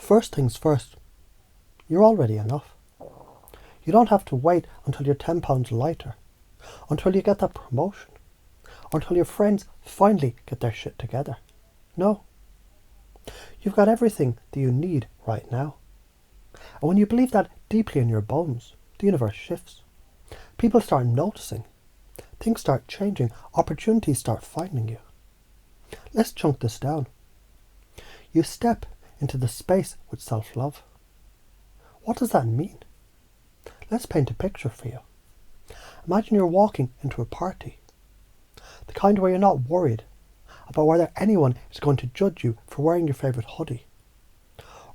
First things first, you're already enough. You don't have to wait until you're 10 pounds lighter, until you get that promotion, until your friends finally get their shit together. No. You've got everything that you need right now. And when you believe that deeply in your bones, the universe shifts. People start noticing. Things start changing. Opportunities start finding you. Let's chunk this down. You step into the space with self-love. What does that mean? Let's paint a picture for you. Imagine you're walking into a party. The kind where you're not worried about whether anyone is going to judge you for wearing your favourite hoodie,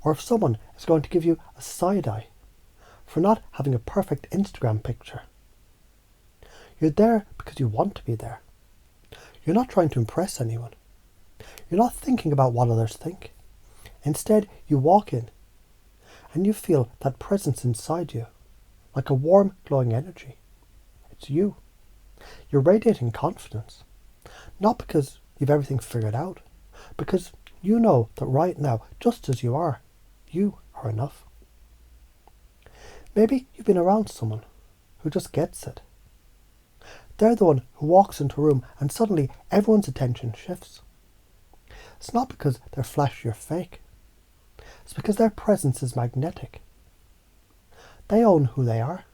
or if someone is going to give you a side eye for not having a perfect Instagram picture. You're there because you want to be there. You're not trying to impress anyone. You're not thinking about what others think. Instead, you walk in and you feel that presence inside you, like a warm, glowing energy. It's you. You're radiating confidence, not because you've everything figured out, because you know that right now, just as you are enough. Maybe you've been around someone who just gets it. They're the one who walks into a room and suddenly everyone's attention shifts. It's not because they're flashy or fake. It's because their presence is magnetic. They own who they are.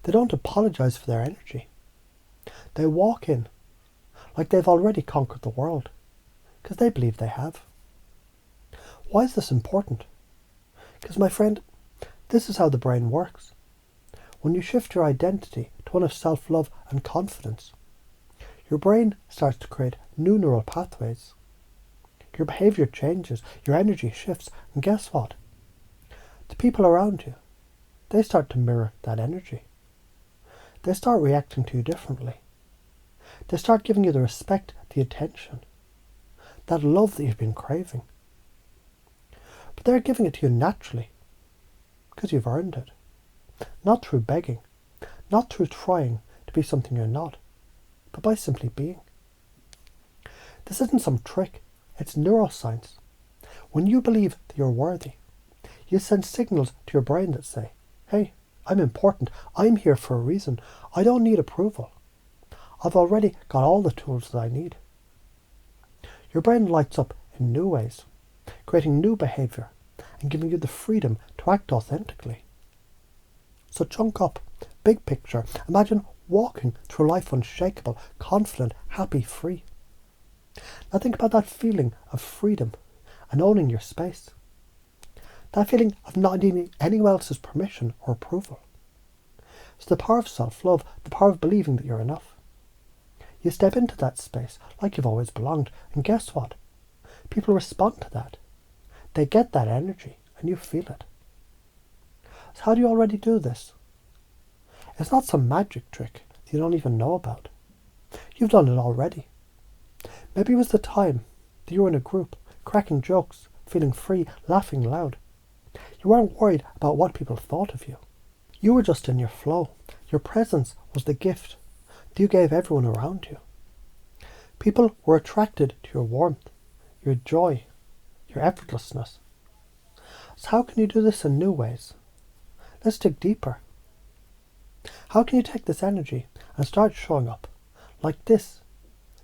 They don't apologise for their energy. They walk in like they've already conquered the world, because they believe they have. Why is this important? Because, my friend, this is how the brain works. When you shift your identity to one of self-love and confidence, your brain starts to create new neural pathways. Your behaviour changes, your energy shifts, and guess what? The people around you, they start to mirror that energy. They start reacting to you differently. They start giving you the respect, the attention, that love that you've been craving. But they're giving it to you naturally, because you've earned it. Not through begging, not through trying to be something you're not, but by simply being. This isn't some trick, it's neuroscience. When you believe that you're worthy, you send signals to your brain that say, hey, I'm important, I'm here for a reason, I don't need approval. I've already got all the tools that I need. Your brain lights up in new ways, creating new behaviour and giving you the freedom to act authentically. So chunk up, big picture, imagine walking through life unshakable, confident, happy, free. Now think about that feeling of freedom and owning your space. That feeling of not needing anyone else's permission or approval. It's the power of self-love, the power of believing that you're enough. You step into that space like you've always belonged, and guess what? People respond to that. They get that energy, and you feel it. So how do you already do this? It's not some magic trick that you don't even know about. You've done it already. Maybe it was the time that you were in a group, cracking jokes, feeling free, laughing loud. You weren't worried about what people thought of you. You were just in your flow. Your presence was the gift that you gave everyone around you. People were attracted to your warmth, your joy, your effortlessness. So how can you do this in new ways? Let's dig deeper. How can you take this energy and start showing up like this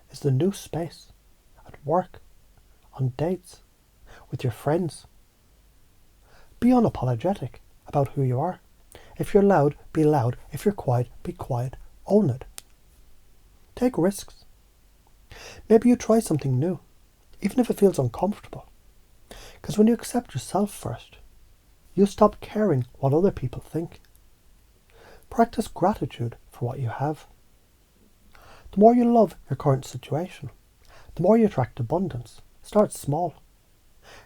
is the new space at work, on dates, with your friends? Be unapologetic about who you are. If you're loud, be loud. If you're quiet, be quiet. Own it. Take risks. Maybe you try something new, even if it feels uncomfortable. Because when you accept yourself first, you stop caring what other people think. Practice gratitude for what you have. The more you love your current situation, the more you attract abundance. Start small.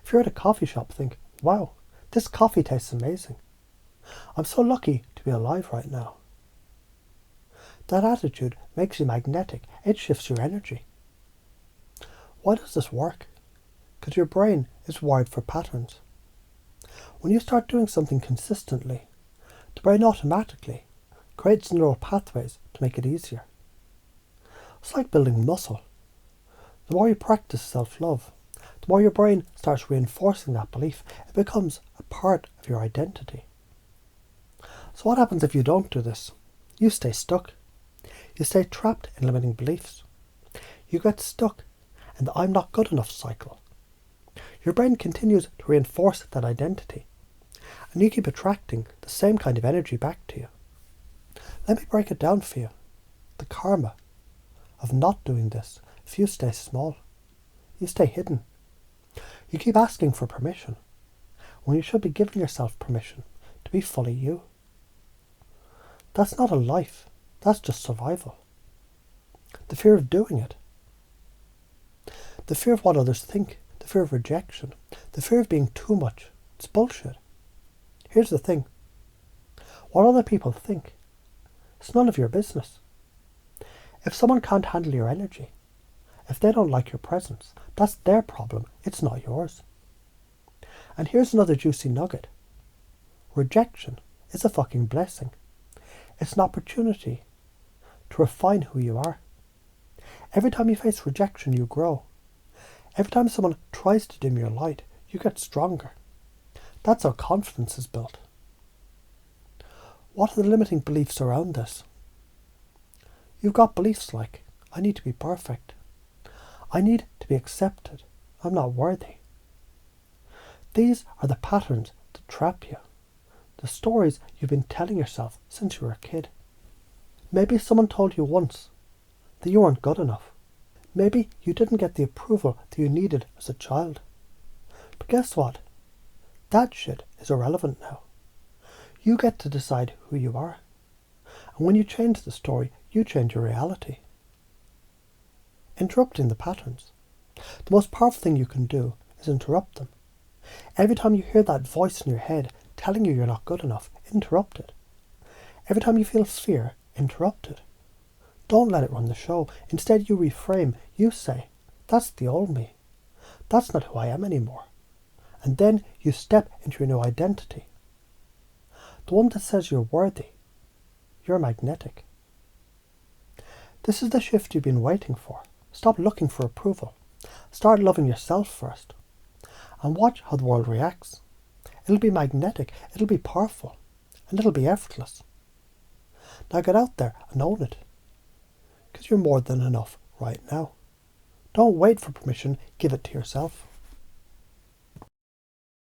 If you're at a coffee shop, think, wow, this coffee tastes amazing. I'm so lucky to be alive right now. That attitude makes you magnetic. It shifts your energy. Why does this work? Because your brain is wired for patterns. When you start doing something consistently, the brain automatically creates neural pathways to make it easier. It's like building muscle. The more you practice self-love, the more your brain starts starts reinforcing that belief. It becomes a part of your identity. So what happens if you don't do this? You stay stuck. You stay trapped in limiting beliefs. You get stuck in the I'm not good enough cycle. Your brain continues to reinforce that identity, and you keep attracting the same kind of energy back to you. Let me break it down for you. The karma of not doing this, if you stay small, you stay hidden. You keep asking for permission, when you should be giving yourself permission to be fully you. That's not a life, that's just survival. The fear of doing it. The fear of what others think, the fear of rejection, the fear of being too much. It's bullshit. Here's the thing. What other people think, it's none of your business. If someone can't handle your energy, if they don't like your presence, that's their problem, it's not yours. And here's another juicy nugget. Rejection is a fucking blessing. It's an opportunity to refine who you are. Every time you face rejection, you grow. Every time someone tries to dim your light, you get stronger. That's how confidence is built. What are the limiting beliefs around this? You've got beliefs like, I need to be perfect. I need to be accepted. I'm not worthy. These are the patterns that trap you. The stories you've been telling yourself since you were a kid. Maybe someone told you once that you weren't good enough. Maybe you didn't get the approval that you needed as a child. But guess what? That shit is irrelevant now. You get to decide who you are. And when you change the story, you change your reality. Interrupting the patterns. The most powerful thing you can do is interrupt them. Every time you hear that voice in your head telling you you're not good enough, interrupt it. Every time you feel fear, interrupt it. Don't let it run the show. Instead, you reframe. You say, that's the old me. That's not who I am anymore. And then you step into your new identity. The one that says you're worthy. You're magnetic. This is the shift you've been waiting for. Stop looking for approval. Start loving yourself first. And watch how the world reacts. It'll be magnetic, it'll be powerful, and it'll be effortless. Now get out there and own it. Because you're more than enough right now. Don't wait for permission, give it to yourself.